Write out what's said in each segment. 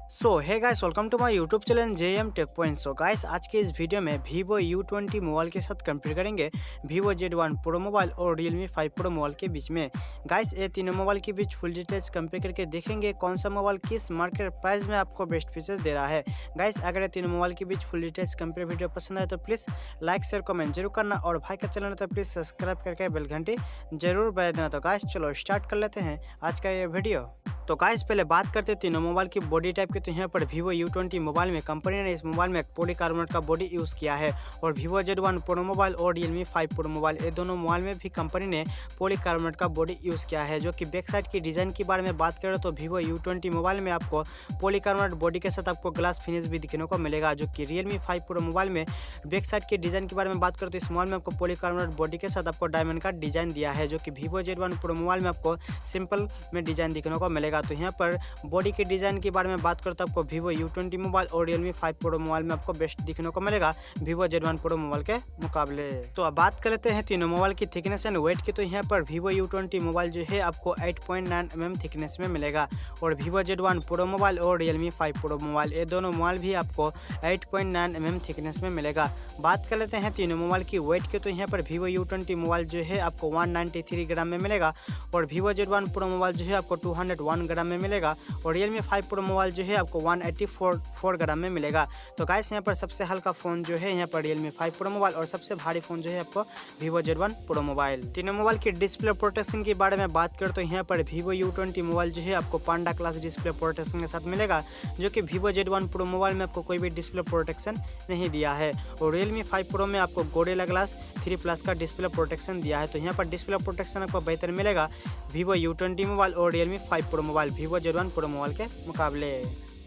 So hey guys, welcome to my YouTube channel JM tech point. So guys, आज के इस video में Vivo U20 mobile के साथ कंपेयर करेंगे Vivo Z1 Pro मोबाइल और Realme 5 Pro मोबाइल के बीच में। गाइस, ये तीनों मोबाइल के बीच फुल डिटेल्स कंपेयर करके देखेंगे कौन सा मोबाइल किस मार्केट प्राइस में आपको बेस्ट फीचर्स दे रहा है। गाइस, अगर ये तीनों मोबाइल के बीच फुल डिटेल्स कंपेयर वीडियो पसंद आए तो प्लीज़ लाइक शेयर कमेंट जरूर करना, और भाई का चैनल है तो प्लीज़ सब्सक्राइब करके बेल घंटी जरूर बजा देना। तो गाइस चलो स्टार्ट कर लेते हैं आज का ये वीडियो। तो गाइस, पहले बात करते हैं तीनों मोबाइल की बॉडी टाइप की। तो यहाँ पर Vivo U20 मोबाइल में कंपनी ने इस मोबाइल में पॉलीकार्बोनेट का बॉडी यूज़ किया है, और Vivo Z1 Pro मोबाइल और Realme 5 Pro मोबाइल ये दोनों मोबाइल में भी कंपनी ने पॉलीकार्बोनेट का बॉडी यूज़ किया है। जो कि बैक साइड की डिज़ाइन के बारे में बात करें तो Vivo U20 मोबाइल में आपको पॉलीकार्बोनेट बॉडी के साथ आपको ग्लास फिनिश भी दिखने को मिलेगा। जो कि Realme 5 Pro मोबाइल में बैक साइड के डिज़ाइन के बारे में बात करें तो इस मोबाइल में आपको पॉलीकार्बोनेट बॉडी के साथ आपको डायमंड का डिज़ाइन दिया है। जो कि Vivo Z1 Pro मोबाइल में आपको सिंपल में डिज़ाइन दिखने को मिलेगा। तो यहाँ पर बॉडी के डिज़ाइन के बारे में बात करते तो आपको Vivo U20 मोबाइल और Realme 5 Pro मोबाइल में आपको बेस्ट दिखने को मिलेगा Vivo Z1 Pro मोबाइल के मुकाबले। तो अब बात कर लेते हैं तीनों मोबाइल की थिकनेस एंड वेट की। तो यहाँ पर Vivo U20 मोबाइल जो है आपको 8.9 mm थिकनेस में मिलेगा, और Vivo Z1 Pro मोबाइल और Realme 5 Pro मोबाइल ये दोनों मोबाइल भी आपको 8.9 mm थिकनेस में मिलेगा। बात कर लेते हैं तीनों मोबाइल की वेट की। तो यहाँ पर Vivo U20 मोबाइल जो है आपको 193 ग्राम में मिलेगा, और Vivo Z1 Pro मोबाइल जो है आपको 201 ग्राम में मिलेगा, और Realme 5 Pro मोबाइल जो है आपको 184 ग्राम में मिलेगा। तो गाइस, यहाँ पर सबसे हल्का फ़ोन जो है यहाँ पर Realme 5 Pro मोबाइल, और सबसे भारी फ़ोन जो है आपको Vivo Z1 Pro मोबाइल। तीनों मोबाइल की डिस्प्ले प्रोटेक्शन के बारे में बात करें तो यहाँ पर Vivo U20 मोबाइल जो है आपको पांडा क्लास डिस्प्ले प्रोटेक्शन के साथ मिलेगा, जो कि Vivo Z1 Pro मोबाइल में आपको कोई भी डिस्प्ले प्रोटेक्शन नहीं दिया है, और Realme 5 Pro में आपको गोरिल्ला ग्लास 3+ का डिस्प्ले प्रोटेक्शन दिया है। तो यहाँ पर डिस्प्ले प्रोटेक्शन आपको बेहतर मिलेगा Vivo U20 मोबाइल और Realme 5 Pro mobile Vivo Z1 Pro mobile के मुकाबले।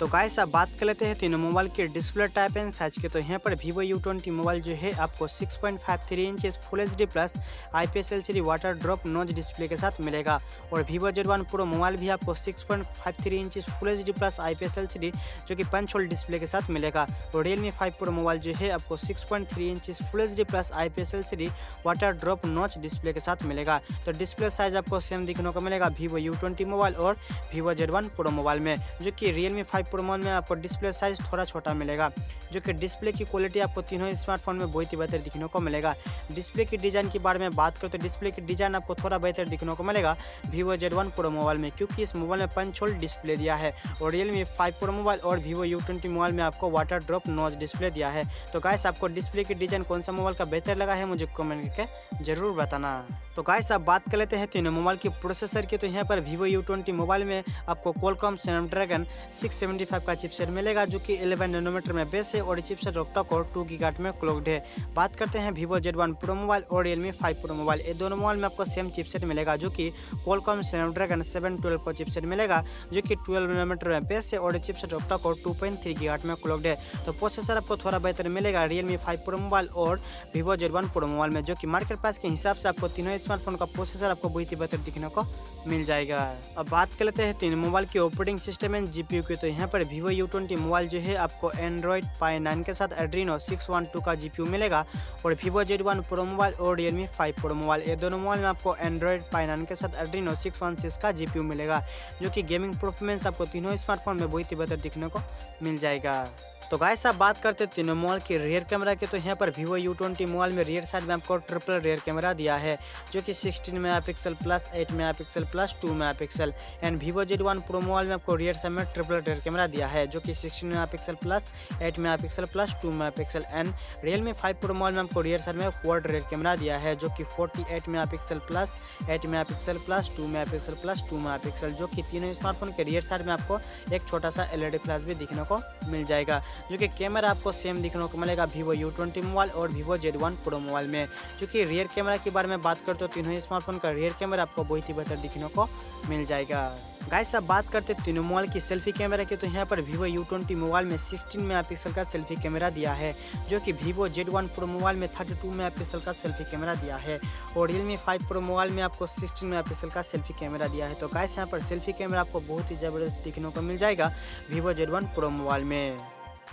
तो गाइस, अब बात कर लेते हैं तीनों मोबाइल के डिस्प्ले टाइप एंड साइज के। तो यहाँ पर Vivo U20 मोबाइल जो है आपको 6.53 inches full HD plus IPS LCD water drop notch display के साथ मिलेगा, और Vivo Z1 Pro मोबाइल भी आपको 6.53 inches full HD plus IPS LCD जो कि पंच होल डिस्प्ले के साथ मिलेगा, और Realme 5 Pro मोबाइल जो है आपको 6.3 inches full HD plus IPS LCD water drop notch display के साथ मिलेगा। तो डिस्प्ले साइज आपको सेम दिखने को मिलेगा Vivo U20 मोबाइल और Vivo Z1 Pro मोबाइल में, जो कि Realme 5 Pro मोबाइल में आपको डिस्प्ले साइज थोड़ा छोटा मिलेगा। जो कि डिस्प्ले की क्वालिटी आपको तीनों स्मार्टफोन में बहुत ही बेहतर दिखने को मिलेगा। डिस्प्ले की डिज़ाइन के बारे में बात करें तो डिस्प्ले की डिज़ाइन आपको थोड़ा बेहतर दिखने को मिलेगा Vivo Z1 Pro मोबाइल में, क्योंकि इस मोबाइल में पंच होल डिस्प्ले दिया है, और Realme 5 Pro मोबाइल और Vivo U20 मोबाइल में आपको वाटर ड्रॉप नॉच डिस्प्ले दिया है। तो गाइस, आपको डिस्प्ले की डिज़ाइन कौन सा मोबाइल का बेहतर लगा है मुझे कमेंट करके जरूर बताना। तो गाइस, अब बात कर लेते हैं तीनों मोबाइल की प्रोसेसर की। तो यहाँ पर Vivo U20 मोबाइल में आपको Qualcomm Snapdragon 675 का चिपसेट मिलेगा, जो कि 11 नैनोमीटर में बेस है, और ये चिपसेट ऑक्टा कोर 2 गीगाहर्ट्ज में क्लॉक्ड है। बात करते हैं Vivo Z1 Pro मोबाइल और Realme 5 Pro मोबाइल ये दोनों मोबाइल में आपको सेम चिपसेट मिलेगा, जो कि Qualcomm Snapdragon 712 का चिपसेट मिलेगा, जो कि 12 नैनोमीटर में बेस है, और ये चिपसेट ऑक्टा कोर 2.3 गीगाहर्ट्ज में क्लॉक्ड है। तो प्रोसेसर आपको थोड़ा बेहतर मिलेगा Realme 5 Pro मोबाइल और Vivo Z1 Pro मोबाइल में, जो कि मार्केट प्राइस के हिसाब से आपको तीनों स्मार्टफोन का प्रोसेसर आपको बहुत ही बेहतर दिखने को मिल जाएगा। अब बात कर लेते हैं तीन मोबाइल के ऑपरेटिंग सिस्टम एंड GPU की। तो यहाँ पर Vivo U20 मोबाइल जो है आपको Android Pie 9 के साथ Adreno 612 का GPU मिलेगा, और Vivo Z1 Pro मोबाइल और Realme 5 Pro मोबाइल ये दोनों मोबाइल में आपको Android Pie 9 के साथ Adreno 616 का GPU मिलेगा, जो कि गेमिंग परफॉर्मेंस आपको तीनों स्मार्टफोन में बहुत ही बेहतर दिखने को मिल जाएगा। तो गाइस, अब बात करते हैं तीनों मोबाइल के रियर कैमरा के। तो यहाँ पर Vivo U20 मोबाइल में रियर साइड में आपको ट्रिपल रियर कैमरा दिया है, जो कि 16 megapixel plus 8 megapixel plus 2 megapixel, and Vivo Z1 Pro mobile में आपको रियर साइड में ट्रिपल रियर कैमरा दिया है, जो कि 16 megapixel plus 8 megapixel plus 2 megapixel, and Realme 5 Pro mobile में आपको रियर साइड में क्वाड रियर कैमरा दिया है, जो कि 48 megapixel plus 8 megapixel plus 2 megapixel plus 2 megapixel, जो कि तीनों स्मार्टफोन के रियर साइड में आपको एक छोटा सा LED फ्लैश भी दिखने को मिल जाएगा। जो कि कैमरा आपको सेम दिखने को मिलेगा Vivo U20 मोबाइल और Vivo Z1 Pro मोबाइल में। क्योंकि रियर कैमरा के बारे में बात करते हो तीनों स्मार्टफोन का रियर कैमरा आपको बहुत ही बेहतर दिखने को मिल जाएगा। गाइस, अब बात करते हैं तीनों मोबाइल की सेल्फी कैमरा की। तो यहाँ पर Vivo U20 मोबाइल में 16 मेगापिक्सल का सेल्फी कैमरा दिया है, जो कि Vivo Z1 Pro मोबाइल में 32 मेगापिक्सल का सेल्फी कैमरा दिया है, और Realme 5 Pro मोबाइल में आपको 16 मेगापिक्सल का सेल्फी कैमरा दिया है। तो गाइस, यहाँ पर सेल्फी कैमरा आपको बहुत ही ज़बरदस्त दिखने को मिल जाएगा Vivo Z1 Pro मोबाइल में।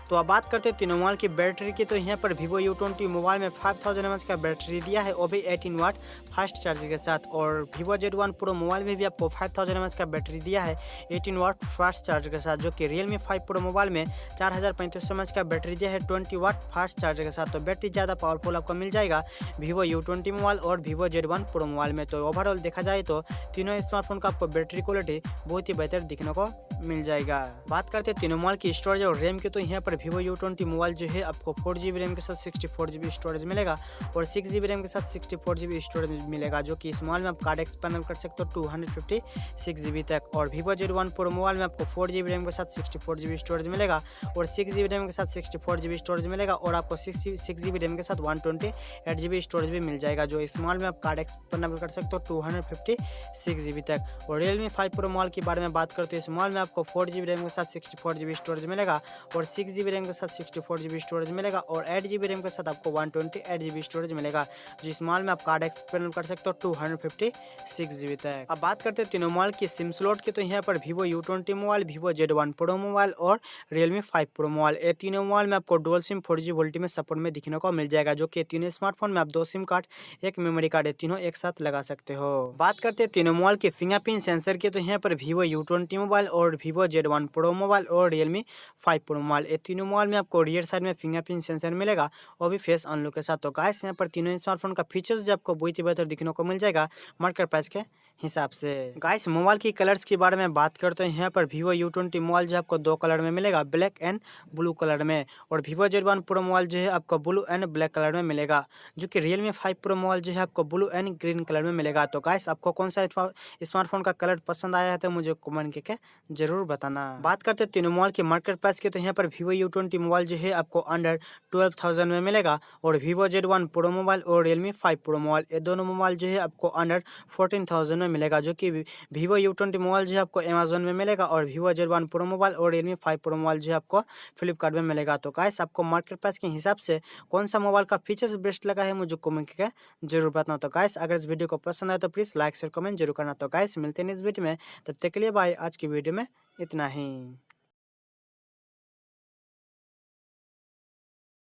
तो अब बात करते हैं तीनों मोबाइल की बैटरी की। तो यहाँ पर Vivo U20 मोबाइल में 5000 mAh का बैटरी दिया है, वो भी 18 वाट फास्ट चार्जर के साथ। और Vivo Z1 Pro मोबाइल में भी आपको 5000 mAh का बैटरी दिया है 18 वाट फास्ट चार्जर के साथ, जो कि Realme 5 Pro मोबाइल में 4500 mAh का बैटरी दिया है 20 वाट फास्ट चार्जर के साथ। तो बैटरी ज़्यादा पावरफुल आपको मिल जाएगा Vivo U20 मोबाइल और Vivo Z1 Pro मोबाइल में। तो ओवरऑल देखा जाए तो तीनों स्मार्टफोन का आपको बैटरी क्वालिटी बहुत ही बेहतर दिखने को मिल जाएगा। बात करते हैं तीनों मोबाइल की स्टोरेज और रैम की। तो यहाँ पर Vivo U20 मोबाइल जो है आपको 4GB रैम के साथ 64GB स्टोरेज मिलेगा और 6GB रैम के साथ 64GB स्टोरेज मिलेगा, जो कि इस मोबाइल में आप कार्ड एक्सपेंड कर सकते हो 256GB तक। और Vivo Z1 Pro मोबाइल में आपको 4GB रैम के साथ 64GB स्टोरेज मिलेगा और 6GB रैम के साथ 64GB स्टोरेज मिलेगा और आपको 6GB रैम के साथ 128GB स्टोरेज भी मिल जाएगा, जो इस मोबाइल में आप कार्ड एक्सपेंड कर सकते हो 256GB तक। और Realme 5 Pro मोबाइल के बारे में बात करते हैं, इस मोबाइल में आपको 4GB रैम के साथ 64GB स्टोरेज मिलेगा और 6GB रैम के साथ 64GB स्टोरेज मिलेगा और 8GB रैम के साथ आपको 128GB स्टोरेज मिलेगा, जिस मोबाइल में आप कार्ड एक्सपेंड कर सकते हो 256GB तक। अब बात करते हैं तीनों मोबाइल की सिम स्लॉट की। तो यहाँ पर Vivo U20 mobile, Vivo Z1 Pro mobile और Realme 5 Pro मोबाइल, ये तीनों मोबाइल में आपको डुअल सिम 4G वोल्टी में सपोर्ट में दिखने को मिल जाएगा, जो कि तीनों स्मार्टफोन में आप 2 सिम कार्ड एक मेमोरी कार्ड तीनों एक साथ लगा सकते हो। बात करते हैं तीनों मोबाइल के फिंगरप्रिंट सेंसर की। तो यहाँ पर Vivo U20 मोबाइल और Vivo Z1 Pro मोबाइल और Realme 5 Pro मोबाइल, ये तीनों मोबाइल में आपको रियर साइड में फिंगरप्रिंट सेंसर मिलेगा, वो भी फेस अनलॉक के साथ। तो गाइस यहाँ पर तीनों स्मार्टफोन का फीचर्स जो आपको बहुत ही बेहतर दिखने को मिल जाएगा मार्केट प्राइस के हिसाब से। गाइस मोबाइल की कलर्स के बारे में बात करते हैं, यहाँ पर Vivo U20 मोबाइल जो आपको 2 कलर में मिलेगा, ब्लैक एंड ब्लू कलर में। और Vivo Z1 Pro मोबाइल जो है आपको ब्लू एंड ब्लैक कलर में मिलेगा, जो कि Realme 5 Pro मोबाइल जो है आपको ब्लू एंड ग्रीन कलर में मिलेगा। तो गाइस आपको कौन सा स्मार्टफोन का कलर पसंद आया है तो मुझे कमेंट करके जरूर बताना। बात करते हैं तीनों मोबाइल की मार्केट प्राइस की। तो यहाँ पर Vivo U20 मोबाइल जो है आपको अंडर 12,000 में मिलेगा और Vivo Z1 Pro मोबाइल और Realme 5 Pro मोबाइल, ये दोनों मोबाइल जो है आपको अंडर 14,000 में मिलेगा, जो कि Vivo U20 मोबाइल जो है आपको Amazon में मिलेगा और Vivo Z1 Pro मोबाइल और Realme 5 Pro मोबाइल जो है आपको फ्लिपकार्ट में मिलेगा। तो गाइस आपको मार्केट प्राइस के हिसाब से कौन सा मोबाइल का फीचर्स बेस्ट लगा है मुझे कमेंट करके जरूर बताना। तो गाइस अगर इस वीडियो को पसंद आए तो प्लीज़ लाइक शेयर कमेंट जरूर करना। तो गाइस मिलते हैं इस वीडियो में, तब तक के लिए बाय। आज की वीडियो में इतना ही।